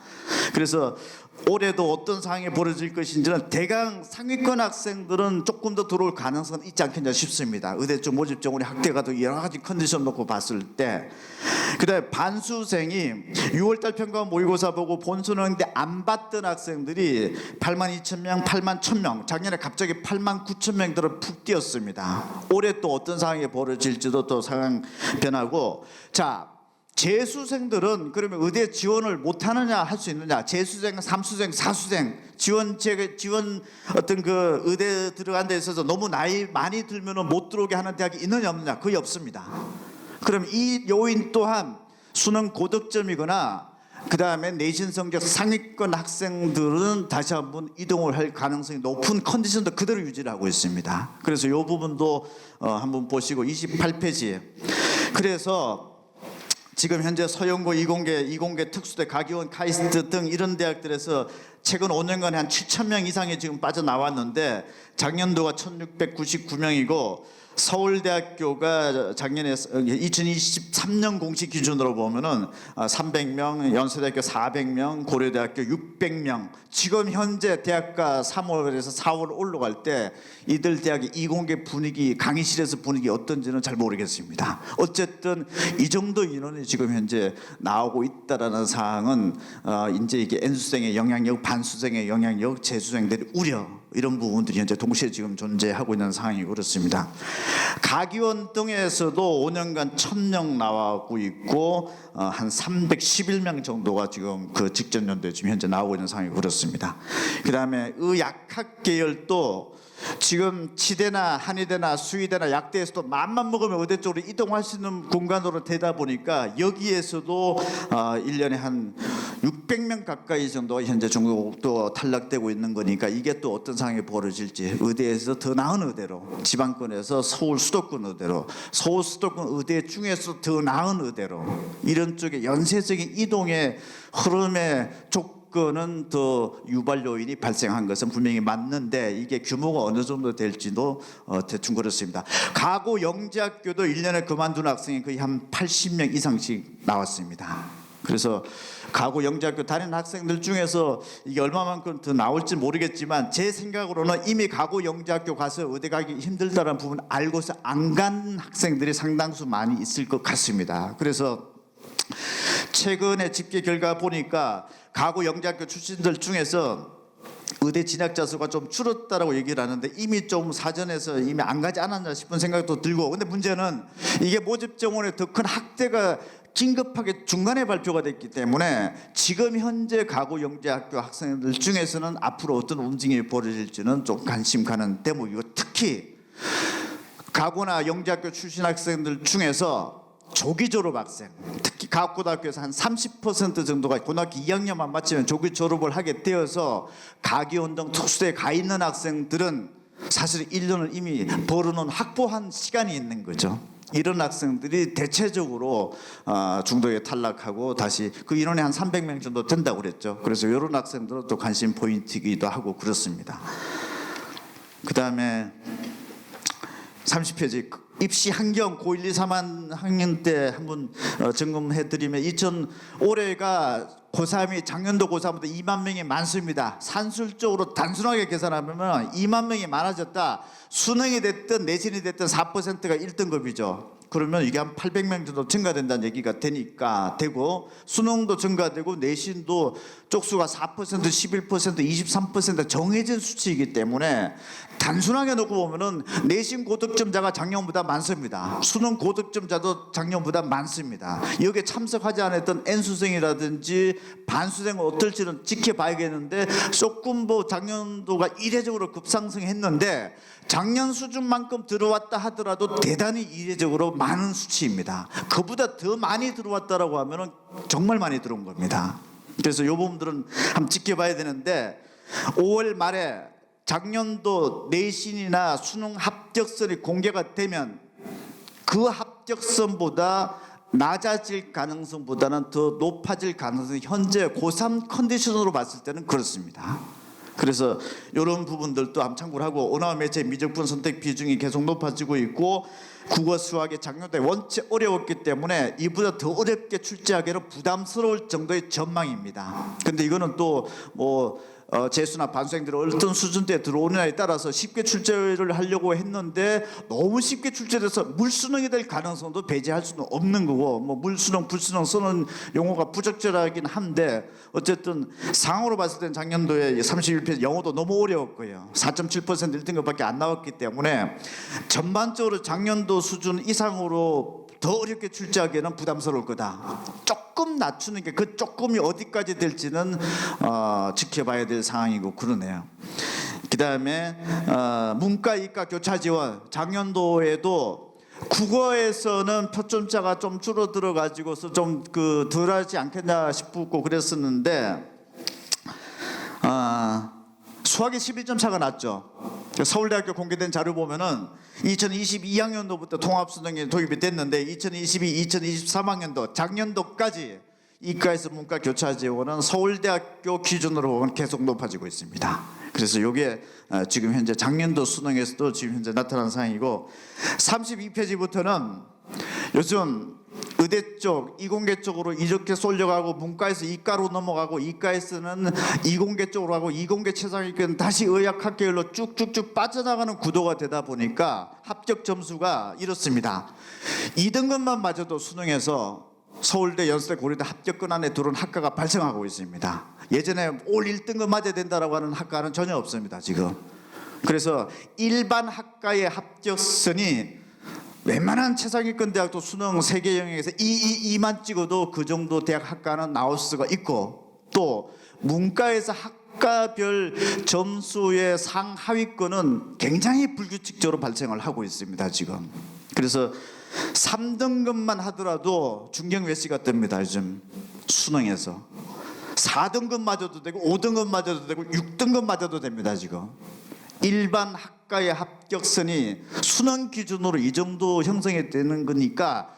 그래서 올해도 어떤 상황이 벌어질 것인지는 대강 상위권 학생들은 조금 더 들어올 가능성은 있지 않겠냐 싶습니다. 의대 쪽 모집 정원이 확대가 더 여러 가지 컨디션 놓고 봤을 때 그다음에 반수생이 6월달 평가 모의고사 보고 본수능인데 안 봤던 학생들이 8만 2천 명, 8만 1천 명 작년에 갑자기 8만 9천 명들은 푹 뛰었습니다. 올해 또 어떤 상황이 벌어질지도 또 상황 변하고 자 재수생들은 그러면 의대 지원을 못하느냐 할 수 있느냐 재수생, 삼수생, 사수생 지원 어떤 그 의대 들어간 데 있어서 너무 나이 많이 들면은 못 들어오게 하는 대학이 있느냐 없느냐 거의 없습니다. 그럼 이 요인 또한 수능 고득점이거나 그 다음에 내신 성적 상위권 학생들은 다시 한번 이동을 할 가능성이 높은 컨디션도 그대로 유지를 하고 있습니다. 그래서 이 부분도 한번 보시고 28페이지에 그래서 지금 현재 서영고, 이공계 특수대, 가기원, 카이스트 등 이런 대학들에서 최근 5년간에 한 7,000명 이상이 지금 빠져나왔는데 작년도가 1,699명이고 서울대학교가 작년에 2023년 공식 기준으로 보면은 300명, 연세대학교 400명, 고려대학교 600명. 지금 현재 대학가 3월에서 4월 올라갈 때 이들 대학의 이공계 분위기, 강의실에서 분위기 어떤지는 잘 모르겠습니다. 어쨌든 이 정도 인원이 지금 현재 나오고 있다라는 사항은 이제 이게 N수생의 영향력, 반수생의 영향력, 재수생들의 우려 이런 부분들이 현재 동시에 지금 존재하고 있는 상황이 그렇습니다. 가기원 등에서도 5년간 1,000명 나오고 있고 한 311명 정도가 지금 그 직전 연도에 지금 현재 나오고 있는 상황이 그렇습니다. 그다음에 의약학 계열도 지금 치대나 한의대나 수의대나 약대에서도 마음만 먹으면 의대 쪽으로 이동할 수 있는 공간으로 되다 보니까 여기에서도 1년에 한 600명 가까이 정도가 현재 전국도 탈락되고 있는 거니까 이게 또 어떤 상황이 벌어질지 의대에서 더 나은 의대로 지방권에서 서울 수도권 의대로 서울 수도권 의대 중에서 더 나은 의대로 이런 쪽에 연쇄적인 이동의 흐름의 조건은 더 유발 요인이 발생한 것은 분명히 맞는데 이게 규모가 어느 정도 될지도 대충 그렇습니다. 가고 영재학교도 1년에 그만둔 학생이 거의 한 80명 이상씩 나왔습니다. 그래서 가고 영재학교 다니는 학생들 중에서 이게 얼마만큼 더 나올지 모르겠지만 제 생각으로는 이미 가고 영재학교 가서 의대 가기 힘들다는 부분 알고서 안 간 학생들이 상당수 많이 있을 것 같습니다. 그래서 최근에 집계 결과 보니까 가고 영재학교 출신들 중에서 의대 진학자 수가 좀 줄었다라고 얘기를 하는데 이미 좀 사전에서 이미 안 가지 않았나 싶은 생각도 들고 근데 문제는 이게 모집 정원에 더 큰 학대가 긴급하게 중간에 발표가 됐기 때문에 지금 현재 가고 영재학교 학생들 중에서는 앞으로 어떤 움직임이 벌어질지는 좀 관심 가는 대목이고 특히 가고나 영재학교 출신 학생들 중에서 조기 졸업 학생 특히 가고등학교에서 한 30% 정도가 고등학교 2학년만 마치면 조기 졸업을 하게 되어서 가기원 등 특수대에 가 있는 학생들은 사실 1년을 이미 벌어놓은 확보한 시간이 있는 거죠. 이런 학생들이 대체적으로 중도에 탈락하고 다시 그 인원이 한 300명 정도 된다고 그랬죠. 그래서 이런 학생들은 또 관심 포인트이기도 하고 그렇습니다. 그 다음에 30페이지 입시 환경 고1, 2, 3학 학년 때 한번 점검해드리면 올해가 고3이 작년도 고3보다 2만 명이 많습니다. 산술적으로 단순하게 계산하면 2만 명이 많아졌다. 수능이 됐든 내신이 됐든 4%가 1등급이죠. 그러면 이게 한 800명 정도 증가된다는 얘기가 되고 수능도 증가되고 내신도 쪽수가 4%, 11%, 23% 정해진 수치이기 때문에 단순하게 놓고 보면은 내신 고득점자가 작년보다 많습니다. 수능 고득점자도 작년보다 많습니다. 여기에 참석하지 않았던 N수생이라든지 반수생은 어떨지는 지켜봐야겠는데 조금 작년도가 이례적으로 급상승했는데 작년 수준만큼 들어왔다 하더라도 대단히 이례적으로 많은 수치입니다. 그보다 더 많이 들어왔다라고 하면은 정말 많이 들어온 겁니다. 그래서 이 부분들은 한번 지켜봐야 되는데 5월 말에 작년도 내신이나 수능 합격선이 공개가 되면 그 합격선보다 낮아질 가능성보다는 더 높아질 가능성이 현재 고3 컨디션으로 봤을 때는 그렇습니다. 그래서 이런 부분들도 한번 참고를 하고 언어와 매체 미적분 선택 비중이 계속 높아지고 있고 국어 수학이 작년도에 원체 어려웠기 때문에 이보다 더 어렵게 출제하기는 부담스러울 정도의 전망입니다. 근데 이거는 또 재수나 반수생들이 어떤 수준대에 들어오느냐에 따라서 쉽게 출제를 하려고 했는데 너무 쉽게 출제돼서 물수능이 될 가능성도 배제할 수는 없는 거고 물수능, 불수능 쓰는 용어가 부적절하긴 한데 어쨌든 상으로 봤을 때는 작년도에 31페이지 영어도 너무 어려웠고요. 4.7% 1등급밖에 안 나왔기 때문에 전반적으로 작년도 수준 이상으로 더 어렵게 출제하기에는 부담스러울 거다. 조금 낮추는 게 그 조금이 어디까지 될지는 지켜봐야 될 상황이고 그러네요. 그 다음에 문과, 이과 교차 지원 작년도에도 국어에서는 표점자가 좀 줄어들어 가지고서 좀 덜하지 않겠냐 싶고 그랬었는데 수학이 11점 차가 났죠. 서울대학교 공개된 자료 보면은 2022학년도부터 통합수능이 도입이 됐는데 2022, 2023학년도 작년도까지 이과에서 문과 교차 지원은 서울대학교 기준으로 보면 계속 높아지고 있습니다. 그래서 이게 지금 현재 작년도 수능에서도 지금 현재 나타난 상황이고 32페이지부터는 요즘 의대 쪽, 이공계 쪽으로 이렇게 쏠려가고 문과에서 이과로 넘어가고 이과에서는 이공계 쪽으로 가고 이공계 최상위권 다시 의학학 계열로 쭉쭉쭉 빠져나가는 구도가 되다 보니까 합격 점수가 이렇습니다. 2등급만 맞아도 수능에서 서울대, 연세대, 고려대 합격권 안에 들어온 학과가 발생하고 있습니다. 예전에 올 1등급 맞아야 된다라고 하는 학과는 전혀 없습니다 지금. 그래서 일반 학과의 합격선이 웬만한 최상위권 대학도 수능 세개 영역에서 2만 찍어도 그 정도 대학 학과는 나올 수가 있고, 또 문과에서 학과별 점수의 상하위권은 굉장히 불규칙적으로 발생을 하고 있습니다 지금. 그래서 3등급만 하더라도 중경 외시가 뜹니다 요즘 수능에서. 4등급 맞아도 되고 5등급 맞아도 되고 6등급 맞아도 됩니다 지금. 일반 학과의 합격선이 수능 기준으로 이 정도 형성이 되는 거니까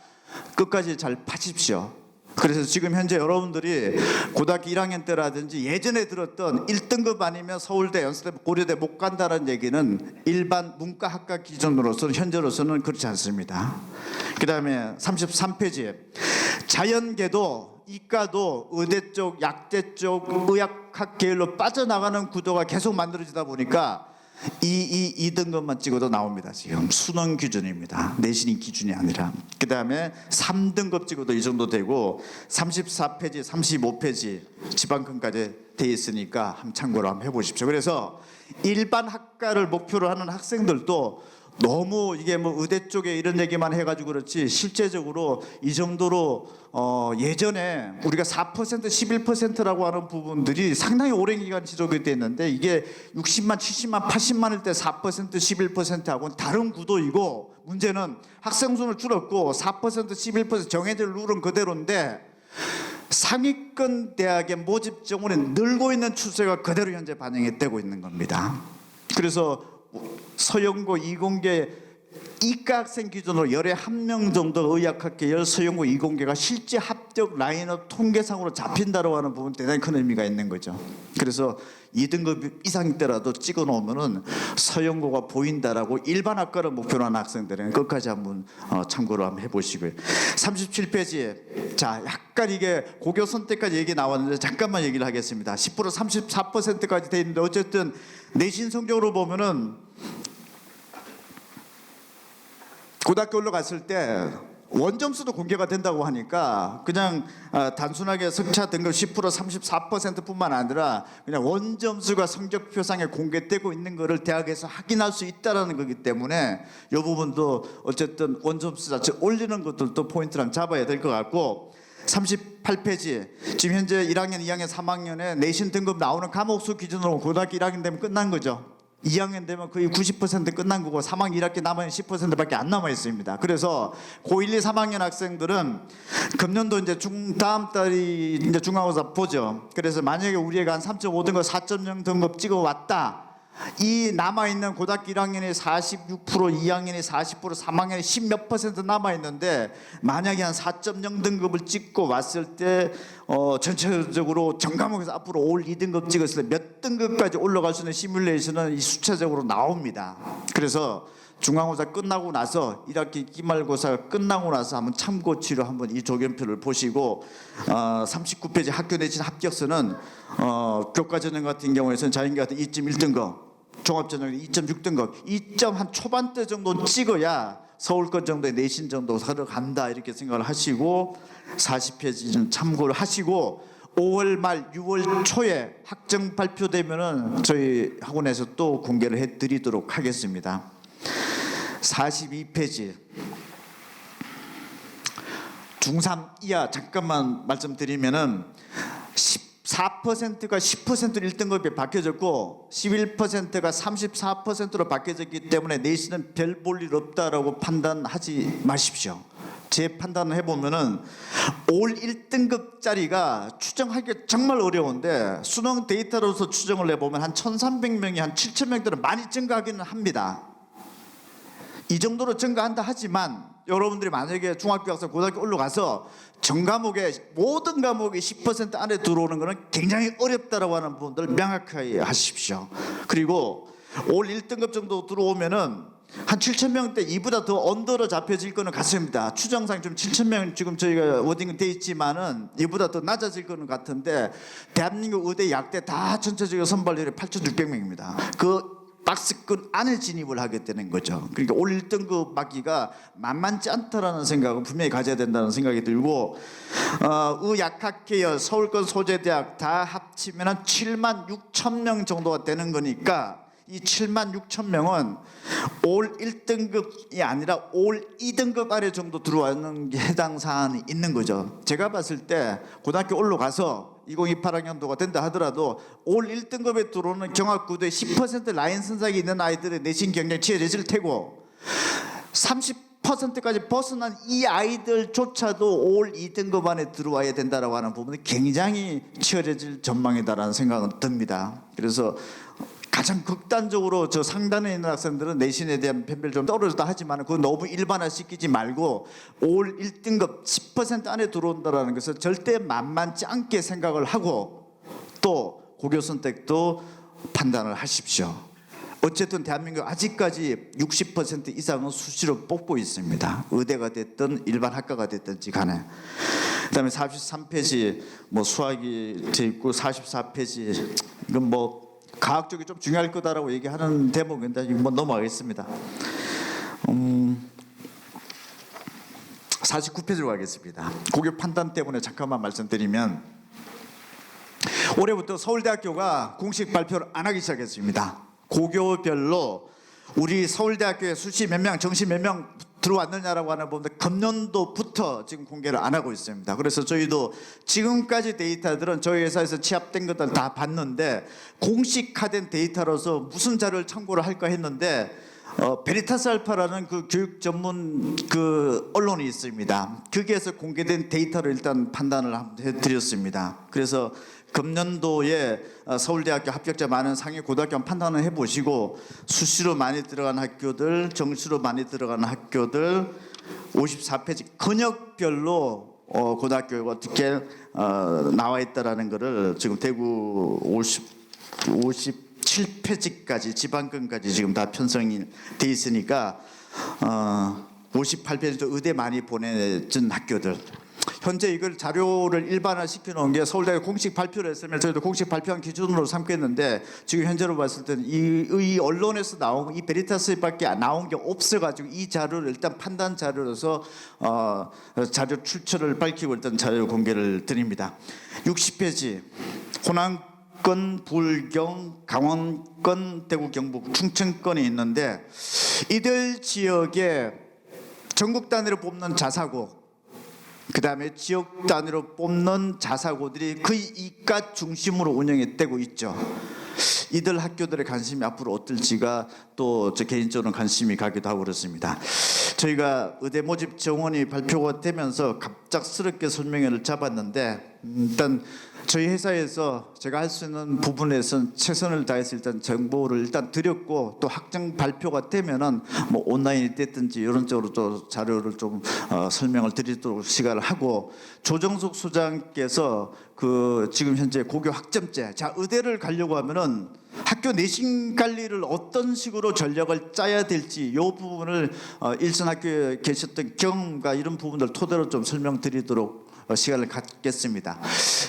끝까지 잘 파십시오. 그래서 지금 현재 여러분들이 고등학교 1학년 때라든지 예전에 들었던 1등급 아니면 서울대, 연세대, 고려대 못 간다는 얘기는 일반 문과학과 기준으로서는 현재로서는 그렇지 않습니다. 그 다음에 33페이지에 자연계도 이과도 의대 쪽, 약대 쪽, 의학학 계열로 빠져나가는 구도가 계속 만들어지다 보니까 2등급만 찍어도 나옵니다 지금. 수능 기준입니다. 내신이 기준이 아니라. 그 다음에 3등급 찍어도 이 정도 되고 34페이지, 35페이지 지방권까지 돼 있으니까 한번 참고로 한번 해보십시오. 그래서 일반 학과를 목표로 하는 학생들도 너무 이게 뭐 의대 쪽에 이런 얘기만 해가지고 그렇지 실제적으로 이 정도로 예전에 우리가 4% 11%라고 하는 부분들이 상당히 오랜 기간 지속이 됐는데 이게 60만 70만 80만일 때 4% 11%하고는 다른 구도이고, 문제는 학생 수는 줄었고 4% 11% 정해진 룰은 그대로인데 상위권 대학의 모집 정원이 늘고 있는 추세가 그대로 현재 반영이 되고 있는 겁니다. 그래서 서영고 이공계 이과 학생 기준으로 열에 1명 정도 의학학 계열 서영고 이공계가 실제 합격 라인업 통계상으로 잡힌다고 하는 부분 대단히 큰 의미가 있는 거죠. 그래서 2등급 이상 때라도 찍어 놓으면은 서영고가 보인다라고 일반 학과를 목표로 하는 학생들은 끝까지 한번 참고를 한번 해보시고요. 37페이지에 자 약간 이게 고교 선택까지 얘기 나왔는데 잠깐만 얘기를 하겠습니다. 10% 34%까지 돼 있는데 어쨌든 내신 성적으로 보면은 고등학교 올라갔을 때 원점수도 공개가 된다고 하니까 그냥 단순하게 석차 등급 10% 34%뿐만 아니라 그냥 원점수가 성적표상에 공개되고 있는 것을 대학에서 확인할 수 있다는 거기 때문에 이 부분도 어쨌든 원점수 자체 올리는 것들도 포인트랑 잡아야 될 것 같고, 38페이지 지금 현재 1학년, 2학년, 3학년에 내신 등급 나오는 과목 수 기준으로 고등학교 1학년 되면 끝난 거죠. 2학년 되면 거의 90% 끝난 거고 3학년 1학기 남아있는 10%밖에 안 남아 있습니다. 그래서 고1, 2, 3학년 학생들은 금년도 이제 다음 달이 이제 중간고사 보죠. 그래서 만약에 우리 애가 한 3.5등급, 4.0 등급 찍어 왔다. 이 남아있는 고등학교 1학년이 46%, 2학년이 40%, 3학년이 10몇 % 남아있는데 만약에 한 4.0 등급을 찍고 왔을 때 전체적으로 전과목에서 앞으로 올 2등급 찍었을 때 몇 등급까지 올라갈 수 있는 시뮬레이션은 이 수치적으로 나옵니다. 그래서 중간고사 끝나고 나서 1학기 기말고사가 끝나고 나서 한번 참고치로 한번 이 조견표를 보시고 39페이지 학교 내신 합격서는 교과전형 같은 경우에는 자연계 같은 2.1등급, 종합전형이 2.6등급, 2점 한 초반대 정도 찍어야 서울권 정도의 내신 정도 들어간다 이렇게 생각을 하시고 40페이지는 참고를 하시고 5월 말 6월 초에 학정 발표되면은 저희 학원에서 또 공개를 해드리도록 하겠습니다. 42페이지 중3 이하 잠깐만 말씀드리면은 14%가 10%로 1등급이 바뀌어졌고 11%가 34%로 바뀌어졌기 때문에 내신은 별 볼 일 없다라고 판단하지 마십시오. 제 판단을 해보면은 올 1등급짜리가 추정하기가 정말 어려운데 수능 데이터로서 추정을 해보면 한 1,300명이 한 7,000명들은 많이 증가하기는 합니다. 이 정도로 증가한다 하지만 여러분들이 만약에 중학교 학생 고등학교 올라가서 전 과목에 모든 과목이 10% 안에 들어오는 것은 굉장히 어렵다라고 하는 부분들 명확하게 하십시오. 그리고 올 1등급 정도 들어오면은 한 7,000명대 이보다 더 언더로 잡혀질 거는 같습니다. 추정상 좀 7,000명 지금 저희가 워딩 돼 있지만은 이보다 더 낮아질 거는 같은데 대한민국 의대 약대 다 전체적으로 선발률이 8,600명입니다. 그 박스권 안에 진입을 하게 되는 거죠. 그러니까 올 1등급 맞기가 만만치 않다라는 생각은 분명히 가져야 된다는 생각이 들고 의약학계열 서울권 소재대학 다 합치면 7만 6천 명 정도가 되는 거니까 이 7만 6천 명은 올 1등급이 아니라 올 2등급 아래 정도 들어오는 게 해당 사안이 있는 거죠. 제가 봤을 때 고등학교 올라가서 2028학년도가 된다 하더라도 올 1등급에 들어오는 경합구도에 10% 라인 선상에 있는 아이들의 내신 경쟁 치열해질 테고 30%까지 벗어난 이 아이들조차도 올 2등급 안에 들어와야 된다라고 하는 부분이 굉장히 치열해질 전망이다라는 생각은 듭니다. 그래서 가장 극단적으로 저 상단에 있는 학생들은 내신에 대한 편별 좀 떨어졌다 하지만 그거 너무 일반화시키지 말고 올 1등급 10% 안에 들어온다라는 것을 절대 만만치 않게 생각을 하고 또 고교 선택도 판단을 하십시오. 어쨌든 대한민국 아직까지 60% 이상은 수시로 뽑고 있습니다. 의대가 됐든 일반 학과가 됐든지 간에. 그다음에 43페이지 뭐 수학이 돼 있고 44페이지 이건 뭐 과학 쪽이 좀 중요할 거다라고 얘기하는 대목인데 뭐 넘어가겠습니다. 49페이지로 가겠습니다. 고교 판단 때문에 잠깐만 말씀드리면 올해부터 서울대학교가 공식 발표를 안 하기 시작했습니다. 고교별로 우리 서울대학교에 수시 몇 명, 정시 몇 명 들어왔느냐라고 하는 부분들 금년도부터 지금 공개를 안 하고 있습니다. 그래서 저희도 지금까지 데이터들은 저희 회사에서 취합된 것들 다 봤는데 공식화된 데이터로서 무슨 자료를 참고를 할까 했는데 베리타스 알파라는 그 교육 전문 그 언론이 있습니다. 거기에서 공개된 데이터를 일단 판단을 해드렸습니다. 그래서 금년도에 서울대학교 합격자 많은 상위 고등학교 판단을 해보시고 수시로 많이 들어간 학교들, 정시로 많이 들어간 학교들 54페이지 근역별로 고등학교가 어떻게 나와 있다라는 것을 지금 대구 57페이지까지 지방권까지 지금 다 편성이 돼 있으니까 58페이지도 의대 많이 보내준 학교들 현재 이걸 자료를 일반화 시켜놓은 게 서울대가 공식 발표를 했으면 저희도 공식 발표한 기준으로 삼겠는데 지금 현재로 봤을 때는 이 언론에서 나온 이 베리타스밖에 나온 게 없어가지고 이 자료를 일단 판단 자료로서 자료 출처를 밝히고 일단 자료 공개를 드립니다. 60페이지 호남권, 불경, 강원권, 대구, 경북, 충청권이 있는데 이들 지역에 전국 단위로 뽑는 자사고 그 다음에 지역 단위로 뽑는 자사고들이 거의 이과 중심으로 운영이 되고 있죠. 이들 학교들의 관심이 앞으로 어떨지가 또 저 개인적으로 관심이 가기도 하고 그렇습니다. 저희가 의대 모집 정원이 발표가 되면서 갑작스럽게 설명회를 잡았는데 일단 저희 회사에서 제가 할 수 있는 부분에서는 최선을 다해서 일단 정보를 일단 드렸고 또 확정 발표가 되면은 뭐 온라인이 됐든지 이런 쪽으로 또 자료를 좀 설명을 드리도록 시간을 하고 조정숙 소장께서 그 지금 현재 고교 학점제 자 의대를 가려고 하면은 학교 내신 관리를 어떤 식으로 전략을 짜야 될지 이 부분을 일선 학교에 계셨던 경험과 이런 부분들 토대로 좀 설명드리도록 시간을 갖겠습니다.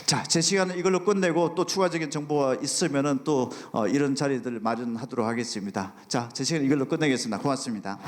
자, 제 시간은 이걸로 끝내고 또 추가적인 정보가 있으면은 또 이런 자리들 마련하도록 하겠습니다. 자, 제 시간 이걸로 끝내겠습니다. 고맙습니다.